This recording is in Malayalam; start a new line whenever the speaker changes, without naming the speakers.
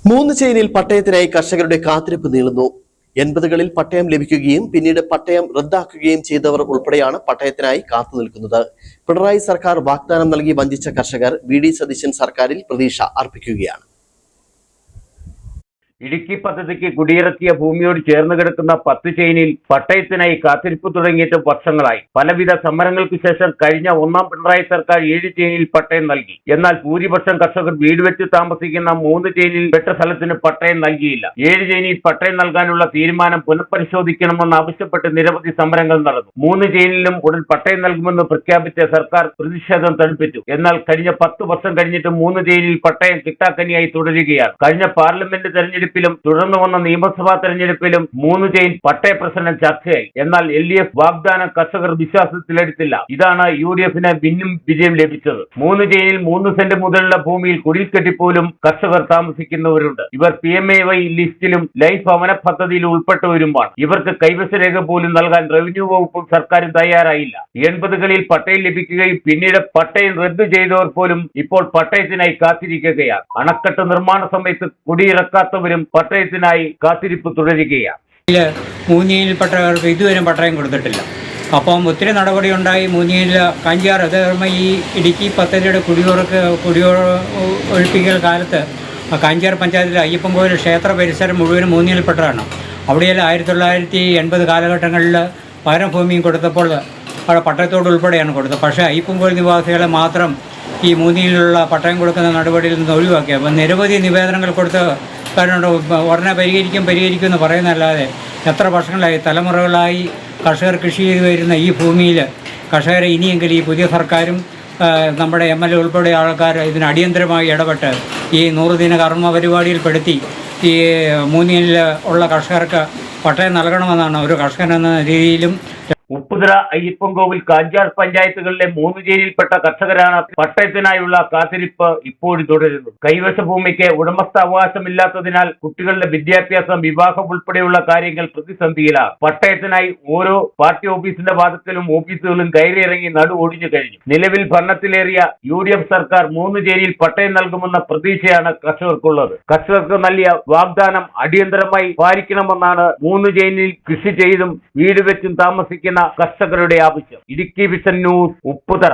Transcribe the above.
മൂന്ന് ചെയിനിൽ പട്ടയത്തിനായി കർഷകരുടെ കാത്തിരിപ്പ് നീളുന്നു. 80കളിൽ പട്ടയം ലഭിക്കുകയും പിന്നീട് പട്ടയം റദ്ദാക്കുകയും ചെയ്തവർ ഉൾപ്പെടെയാണ് പട്ടയത്തിനായി കാത്തുനിൽക്കുന്നത്. പിണറായി സർക്കാർ വാഗ്ദാനം നൽകി വഞ്ചിച്ച കർഷകർ വി.ഡി. സതീശൻ സർക്കാരിൽ പ്രതീക്ഷ അർപ്പിക്കുകയാണ്.
ഇടുക്കി പദ്ധതിക്ക് കുടിയിറക്കിയ ഭൂമിയോട് ചേർന്ന് കിടക്കുന്ന 10 ചെയിനിൽ പട്ടയത്തിനായി കാത്തിരിപ്പ് തുടങ്ങിയിട്ട് വർഷങ്ങളായി. പലവിധ സമരങ്ങൾക്ക് ശേഷം കഴിഞ്ഞ ഒന്നാം പിണറായി സർക്കാർ 7 ചെയിനിൽ പട്ടയം നൽകി. എന്നാൽ ഭൂരിപക്ഷം കർഷകർ വീട് വെച്ച് താമസിക്കുന്ന 3 ചെയിനിൽ പെട്ട സ്ഥലത്തിന് പട്ടയം നൽകിയില്ല. 7 ചെയിനിൽ പട്ടയം നൽകാനുള്ള തീരുമാനം പുനഃപരിശോധിക്കണമെന്ന് ആവശ്യപ്പെട്ട് നിരവധി സമരങ്ങൾ നടന്നു. 3 ചെയിനിലും ഉടൻ പട്ടയം നൽകുമെന്ന് പ്രഖ്യാപിച്ച സർക്കാർ പ്രതിഷേധം തണുപ്പിച്ചു. എന്നാൽ കഴിഞ്ഞ 10 വർഷം കഴിഞ്ഞിട്ട് 3 ചെയിനിൽ പട്ടയം കിട്ടാക്കനിയായി തുടരുകയാണ്. കഴിഞ്ഞ പാർലമെന്റ് തെരഞ്ഞെടുപ്പിലും തുടർന്നു വന്ന നിയമസഭാ തെരഞ്ഞെടുപ്പിലും 3 ചെയിൻ പട്ടയ പ്രശ്നം ചർച്ചയായി. എന്നാൽ LDF വാഗ്ദാനം കർഷകർ വിശ്വാസത്തിലെടുത്തില്ല. ഇതാണ് UDFന് ഭിന്നും വിജയം ലഭിച്ചത്. 3 ചെയിനിൽ 3 സെന്റ് മുതലുള്ള ഭൂമിയിൽ കുടിൽ കെട്ടിപ്പോലും കർഷകർ താമസിക്കുന്നവരുണ്ട്. ഇവർ PMAY ലിസ്റ്റിലും ലൈഫ് ഭവന പദ്ധതിയിൽ ഉൾപ്പെട്ടവരുമാണ്. ഇവർക്ക് കൈവശ രേഖ പോലും നൽകാൻ റവന്യൂ വകുപ്പും സർക്കാരും തയ്യാറായില്ല. 80കളിൽ പട്ടയം ലഭിക്കുകയും പിന്നീട് പട്ടയം റദ്ദു ചെയ്തവർ പോലും ഇപ്പോൾ പട്ടയത്തിനായി കാത്തിരിക്കുകയാണ്. അണക്കെട്ട് നിർമ്മാണ സമയത്ത് കുടിയിറക്കാത്തവരും പട്ടയത്തിനായി കാത്തിരിപ്പ് തുടരുകയാണ്.
3 ചെയിനിൽപ്പെട്ടവർക്ക് ഇതുവരെ പട്ടയം കൊടുത്തിട്ടില്ല. അപ്പം ഒത്തിരി നടപടി ഉണ്ടായി. 3 ചെയിനിൽ കാഞ്ചിയാർ ഈ ഇടുക്കി പദ്ധതിയുടെ ഒഴിപ്പിക്കൽ കാലത്ത് കാഞ്ചിയാർ പഞ്ചായത്തിലെ അയ്യപ്പൻകോവിൽ ക്ഷേത്ര പരിസരം മുഴുവനും 3 ചെയിനിൽപ്പെട്ടതാണ്. അവിടെയെല്ലാം 1980 കാലഘട്ടങ്ങളിൽ പകരം ഭൂമിയും കൊടുത്തപ്പോൾ അവിടെ പട്ടയത്തോട് ഉൾപ്പെടെയാണ് കൊടുത്തത്. പക്ഷേ അയ്യപ്പൻകോവിൽ നിവാസികളെ മാത്രം ഈ 3 ചെയിനിലുള്ള പട്ടയം കൊടുക്കുന്ന നടപടിയിൽ നിന്ന് ഒഴിവാക്കി. അപ്പം നിരവധി നിവേദനങ്ങൾ കൊടുത്ത് കാരണം ഉടനെ പരിഹരിക്കും എന്ന് പറയുന്നതല്ലാതെ എത്ര വർഷങ്ങളായി തലമുറകളായി കർഷകർ കൃഷി ചെയ്തു വരുന്ന ഈ ഭൂമിയിൽ കർഷകരെ ഇനിയെങ്കിലും ഈ പുതിയ സർക്കാരും നമ്മുടെ MLA ഉൾപ്പെടെ ആൾക്കാർ ഇതിന് അടിയന്തരമായി ഇടപെട്ട് ഈ 100 ദിന കർമ്മ പരിപാടിയിൽപ്പെടുത്തി ഈ 3 ചെയിനിൽ ഉള്ള കർഷകർക്ക് പട്ടയം നൽകണമെന്നാണ് ഒരു കർഷകൻ എന്ന രീതിയിലും.
ഉപ്പുതറ, അയ്യപ്പൻകോവിൽ, കാഞ്ചാർ പഞ്ചായത്തുകളിലെ 3 ചെയിനിൽപ്പെട്ട കർഷകരാണ് പട്ടയത്തിനായുള്ള കാത്തിരിപ്പ് ഇപ്പോഴും തുടരുന്നത്. കൈവശ ഭൂമിക്ക് ഉടമസ്ഥാവകാശമില്ലാത്തതിനാൽ കുട്ടികളുടെ വിദ്യാഭ്യാസം, വിവാഹം ഉൾപ്പെടെയുള്ള കാര്യങ്ങൾ പ്രതിസന്ധിയിലാണ്. പട്ടയത്തിനായി ഓരോ പാർട്ടി ഓഫീസിന്റെ വാദത്തിലും ഓഫീസുകളും കയറിയിറങ്ങി നടുവൊടിഞ്ഞു കഴിഞ്ഞു. നിലവിൽ ഭരണത്തിലേറിയ UDF സർക്കാർ 3 ചെയിനിൽ പട്ടയം നൽകുമെന്ന പ്രതീക്ഷയാണ് കർഷകർക്കുള്ളത്. കർഷകർക്ക് നൽകിയ വാഗ്ദാനം അടിയന്തരമായി പാലിക്കണമെന്നാണ് 3 ചെയിനിൽ കൃഷി ചെയ്തും വീട് വെച്ചും താമസിക്കുന്ന കർഷകരുടെ ആവശ്യം. Idukki vision news, Upputhara.